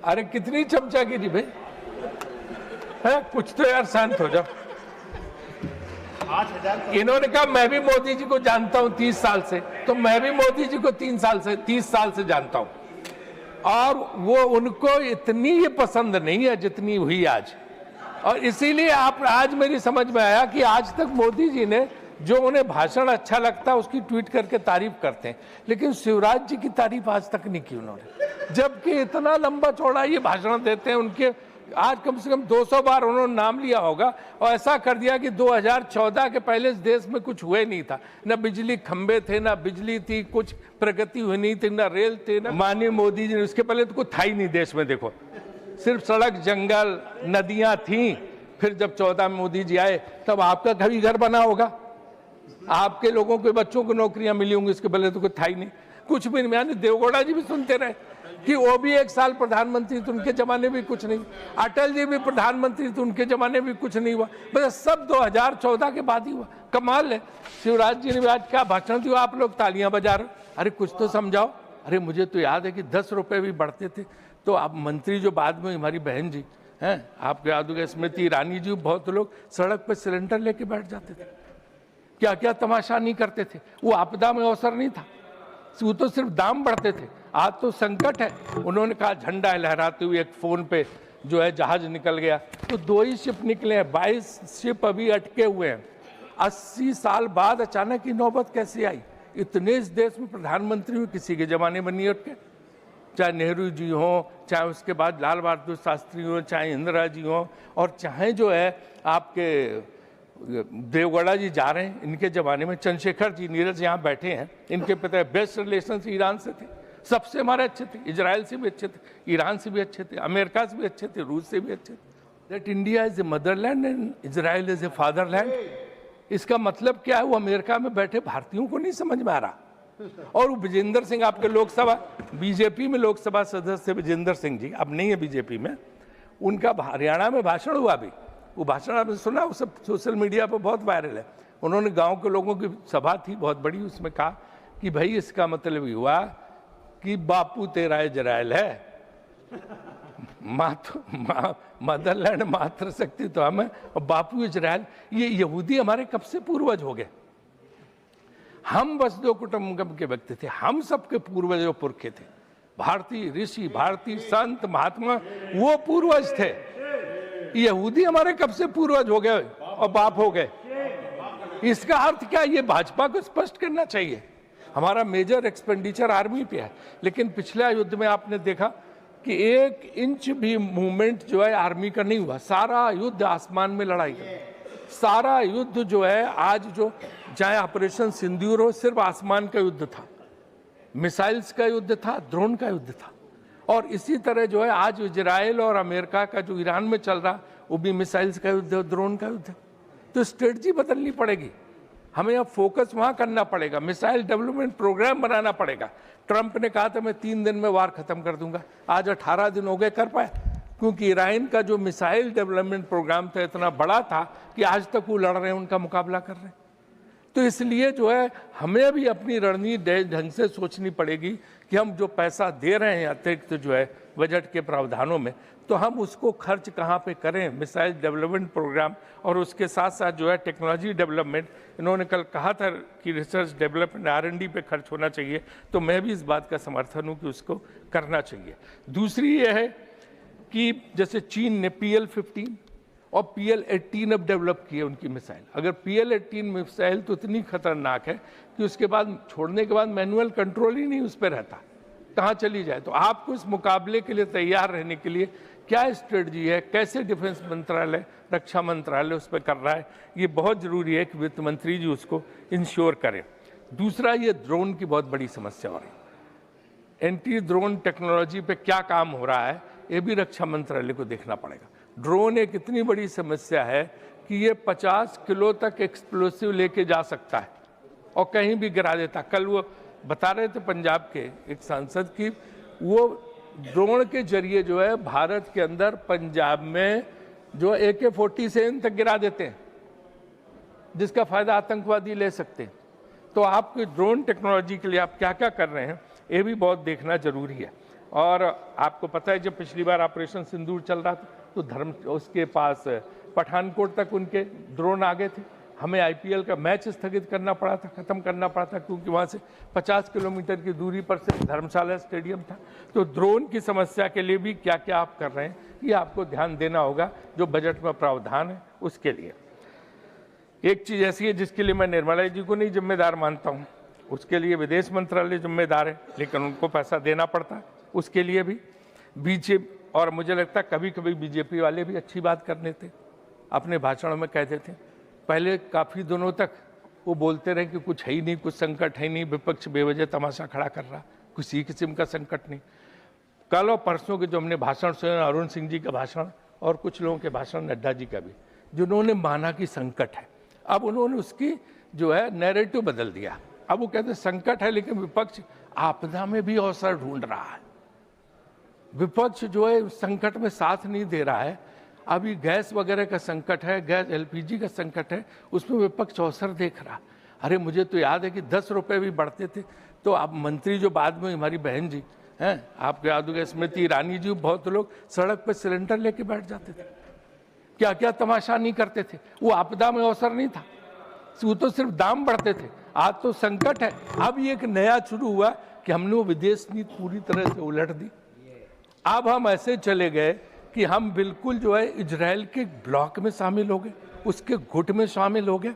अरे कितनी चमचागिरी भाई है, कुछ तो यार शांत हो जाओ। इन्होंने कहा मैं भी मोदी जी को जानता हूं 30 साल से, तो मैं भी मोदी जी को 30 साल से जानता हूं, और वो उनको इतनी ये पसंद नहीं है जितनी हुई आज। और इसीलिए आप आज मेरी समझ में आया कि आज तक मोदी जी ने जो उन्हें भाषण अच्छा लगता है उसकी ट्वीट करके तारीफ करते हैं, लेकिन शिवराज जी की तारीफ आज तक नहीं की उन्होंने, जबकि इतना लंबा चौड़ा ये भाषण देते हैं। उनके आज कम से कम 200 बार उन्होंने नाम लिया होगा, और ऐसा कर दिया कि 2014 के पहले इस देश में कुछ हुए नहीं था, न बिजली खंबे थे, न बिजली थी, कुछ प्रगति हुई नहीं थी, न रेल थे, न माननीय मोदी जी ने, उसके पहले तो कुछ था ही नहीं देश में। देखो सिर्फ सड़क, जंगल, नदियां थी। फिर जब 14 में मोदी जी आए तब आपका कभी घर बना होगा, आपके लोगों के बच्चों को नौकरियां मिली होंगी, इसके पहले तो कुछ था ही नहीं, कुछ भी नहीं। यानी देवगौड़ा जी भी सुनते रहे कि वो भी 1 साल प्रधानमंत्री थे, उनके जमाने में कुछ नहीं। अटल जी भी प्रधानमंत्री थे, उनके जमाने में कुछ नहीं हुआ, बस सब 2014 के बाद ही हुआ। कमाल है। शिवराज जी ने भी आज क्या भाषण दिया, आप लोग तालियां बजा रहे, अरे कुछ तो समझाओ। अरे मुझे तो याद है कि 10 रुपए भी बढ़ते थे, तो आप मंत्री जो बाद में हमारी बहन जी हैं, आपको याद होगा स्मृति ईरानी जी, बहुत लोग सड़क पर सिलेंडर लेके बैठ जाते थे, क्या क्या तमाशा नहीं करते थे। वो आपदा में अवसर नहीं था, वो तो सिर्फ दाम बढ़ते थे। आज तो संकट है। उन्होंने कहा झंडा लहराते हुए एक फोन पे जो है जहाज निकल गया, तो 2 ही शिप निकले हैं, 22 शिप अभी अटके हुए हैं। 80 साल बाद अचानक की नौबत कैसे आई? इतने इस देश में प्रधानमंत्री हुए, किसी के जमाने में नहीं अटके, चाहे नेहरू जी हों, चाहे उसके बाद लाल बहादुर शास्त्री हों, चाहे इंदिरा जी हों, और चाहे जो है आपके देवगौड़ा जी जा रहे हैं, इनके जमाने में चंद्रशेखर जी नीरज यहाँ बैठे हैं, इनके पिता बेस्ट रिलेशन ईरान से थे, सबसे हमारे अच्छे थे, इजराइल से भी अच्छे थे, ईरान से भी अच्छे थे, अमेरिका से भी अच्छे थे, रूस से भी अच्छे थे। That India is a motherland and Israel is a fatherland. इसका मतलब क्या है? वो अमेरिका में बैठे भारतीयों को नहीं समझ में आ रहा। और वो विजेंद्र सिंह, आपके लोकसभा बीजेपी में लोकसभा सदस्य विजेंद्र सिंह जी, अब नहीं है बीजेपी में, उनका हरियाणा में भाषण हुआ अभी, वो भाषण आपने सुना, वो सब सोशल मीडिया पर बहुत वायरल है। उन्होंने गांव के लोगों की सभा थी बहुत बड़ी, उसमें कहा कि भाई इसका मतलब ये हुआ कि बापू तेरा इजराइल है, मदरलैंड मातृशक्ति तो हम है और बापू इजराइल। ये यहूदी हमारे कब से पूर्वज हो गए? हम वसुधैव कुटुंबकम के व्यक्ति थे, हम सबके पूर्वज और पुरखे थे। भारतीय ऋषि, भारतीय संत, महात्मा वो पूर्वज थे। यहूदी हमारे कब से पूर्वज हो गए और बाप हो गए? इसका अर्थ क्या? ये भाजपा को स्पष्ट करना चाहिए। हमारा मेजर एक्सपेंडिचर आर्मी पे है, लेकिन पिछले युद्ध में आपने देखा कि 1 इंच भी मूवमेंट जो है आर्मी का नहीं हुआ। सारा युद्ध आसमान में लड़ाई कर, सारा युद्ध जो है आज जो चाहे ऑपरेशन सिंदूर हो, सिर्फ आसमान का युद्ध था, मिसाइल्स का युद्ध था, ड्रोन का युद्ध था। और इसी तरह जो है आज इजराइल और अमेरिका का जो ईरान में चल रहा, वो भी मिसाइल्स का युद्ध है, ड्रोन का युद्ध है। तो स्ट्रेटजी बदलनी पड़ेगी, हमें अब फोकस वहां करना पड़ेगा, मिसाइल डेवलपमेंट प्रोग्राम बनाना पड़ेगा। ट्रंप ने कहा था मैं 3 दिन में वार खत्म कर दूंगा, आज 18 दिन हो गए, कर पाए? क्योंकि ईरान का जो मिसाइल डेवलपमेंट प्रोग्राम था इतना बड़ा था कि आज तक वो लड़ रहे हैं, उनका मुकाबला कर रहे हैं। तो इसलिए जो है हमें भी अपनी रणनीति ढंग से सोचनी पड़ेगी कि हम जो पैसा दे रहे हैं अतिरिक्त जो है बजट के प्रावधानों में, तो हम उसको खर्च कहाँ पे करें? मिसाइल डेवलपमेंट प्रोग्राम और उसके साथ साथ जो है टेक्नोलॉजी डेवलपमेंट। इन्होंने कल कहा था कि रिसर्च डेवलपमेंट R&D पे खर्च होना चाहिए, तो मैं भी इस बात का समर्थन हूँ कि उसको करना चाहिए। दूसरी ये है कि जैसे चीन ने PL-15 और PL-18 अब डेवलप किए उनकी मिसाइल। अगर PL-18 मिसाइल तो इतनी खतरनाक है कि उसके बाद छोड़ने के बाद मैनुअल कंट्रोल ही नहीं उस पर रहता, कहाँ चली जाए। तो आपको इस मुकाबले के लिए तैयार रहने के लिए क्या स्ट्रेटजी है, कैसे डिफेंस मंत्रालय, रक्षा मंत्रालय उस पर कर रहा है, ये बहुत जरूरी है कि वित्त मंत्री जी उसको इंश्योर करें। दूसरा, ये ड्रोन की बहुत बड़ी समस्या हो रही है, एंटी ड्रोन टेक्नोलॉजी पे क्या काम हो रहा है, ये भी रक्षा मंत्रालय को देखना पड़ेगा। ड्रोन एक इतनी बड़ी समस्या है कि ये 50 किलो तक एक्सप्लोसिव लेके जा सकता है और कहीं भी गिरा देता। कल वो बता रहे थे पंजाब के एक सांसद की, वो ड्रोन के जरिए जो है भारत के अंदर पंजाब में जो AK-47 तक गिरा देते हैं, जिसका फायदा आतंकवादी ले सकते हैं। तो आपकी ड्रोन टेक्नोलॉजी के लिए आप क्या क्या कर रहे हैं, ये भी बहुत देखना जरूरी है। और आपको पता है जब पिछली बार ऑपरेशन सिंदूर चल रहा था तो उसके पास पठानकोट तक उनके ड्रोन आ गए थे। हमें आईपीएल का मैच स्थगित करना पड़ा था, खत्म करना पड़ा था, क्योंकि वहाँ से 50 किलोमीटर की दूरी पर सिर्फ धर्मशाला स्टेडियम था। तो ड्रोन की समस्या के लिए भी क्या क्या आप कर रहे हैं, ये आपको ध्यान देना होगा, जो बजट में प्रावधान है उसके लिए। एक चीज़ ऐसी है जिसके लिए मैं निर्मला जी को नहीं जिम्मेदार मानता हूँ, उसके लिए विदेश मंत्रालय जिम्मेदार है, लेकिन उनको पैसा देना पड़ता है उसके लिए भी। बीजेपी, और मुझे लगता है कभी कभी बीजेपी वाले भी अच्छी बात करने थे, अपने भाषणों में कहते थे। पहले काफ़ी दिनों तक वो बोलते रहे कि कुछ है ही नहीं, कुछ संकट है ही नहीं, विपक्ष बेवजह तमाशा खड़ा कर रहा, किसी किस्म का संकट नहीं। कल और परसों के जो हमने भाषण सुने, अरुण सिंह जी का भाषण और कुछ लोगों के भाषण, नड्डा जी का भी, जिन्होंने माना कि संकट है, अब उन्होंने उसकी जो है नैरेटिव बदल दिया। अब वो कहते हैं संकट है, लेकिन विपक्ष आपदा में भी अवसर ढूंढ रहा है। विपक्ष जो है संकट में साथ नहीं दे रहा है। अभी गैस वगैरह का संकट है, गैस एलपीजी का संकट है, उसमें विपक्ष अवसर देख रहा। अरे मुझे तो याद है कि 10 रुपये भी बढ़ते थे तो आप मंत्री जो बाद में हमारी बहन जी हैं, आपको याद होगा स्मृति ईरानी जी, बहुत लोग सड़क पर सिलेंडर लेके बैठ जाते थे, क्या क्या तमाशा नहीं करते थे। वो आपदा में अवसर नहीं था, वो तो सिर्फ दाम बढ़ते थे। आज तो संकट है। अब ये एक नया शुरू हुआ कि हमने वो विदेश नीति पूरी तरह से उलट दी। अब हम ऐसे चले गए कि हम बिल्कुल जो है इजराइल के ब्लॉक में शामिल हो गए, उसके गुट में शामिल हो गए।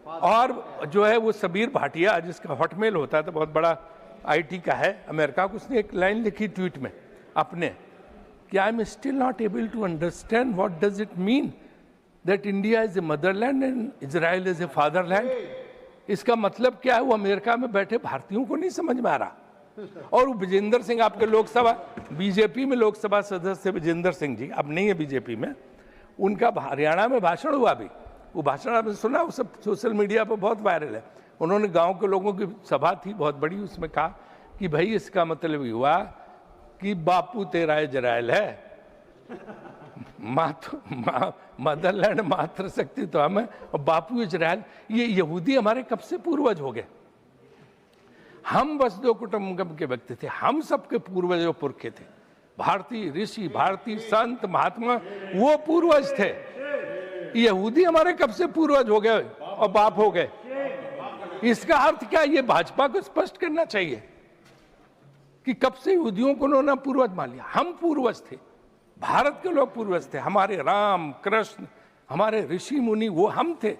और जो है वो सबीर भाटिया, जिसका हॉटमेल होता है तो बहुत बड़ा आईटी का है अमेरिका को, उसने एक लाइन लिखी ट्वीट में अपने कि I am still not able to understand what does it mean that India is a motherland and Israel is a fatherland. इसका मतलब क्या है, वो अमेरिका में बैठे भारतीयों को नहीं समझ में आ रहा। और वो विजेंद्र सिंह, आपके लोकसभा बीजेपी में लोकसभा सदस्य विजेंद्र सिंह जी, अब नहीं है बीजेपी में, उनका हरियाणा में भाषण हुआ। अभी वो भाषण आपने सुना, वो सब सोशल मीडिया पर बहुत वायरल है। उन्होंने गांव के लोगों की सभा थी बहुत बड़ी, उसमें कहा कि भाई इसका मतलब ये हुआ कि बापू तेरा इजराइल है, मदरलैंड मातृशक्ति तो हम है और बापू इजराइल। ये यहूदी हमारे कब से पूर्वज हो गए? हम बस दो कुटुंबकम के व्यक्ति थे, हम सबके पूर्वज और पुरखे थे। भारतीय ऋषि, भारतीय संत, महात्मा वो पूर्वज थे। यहूदी हमारे कब से पूर्वज हो गए और बाप हो गए? इसका अर्थ क्या? ये भाजपा को स्पष्ट करना चाहिए कि कब से यहूदियों को उन्होंने पूर्वज मान लिया। हम पूर्वज थे, भारत के लोग पूर्वज थे, हमारे राम कृष्ण, हमारे ऋषि मुनि वो हम थे।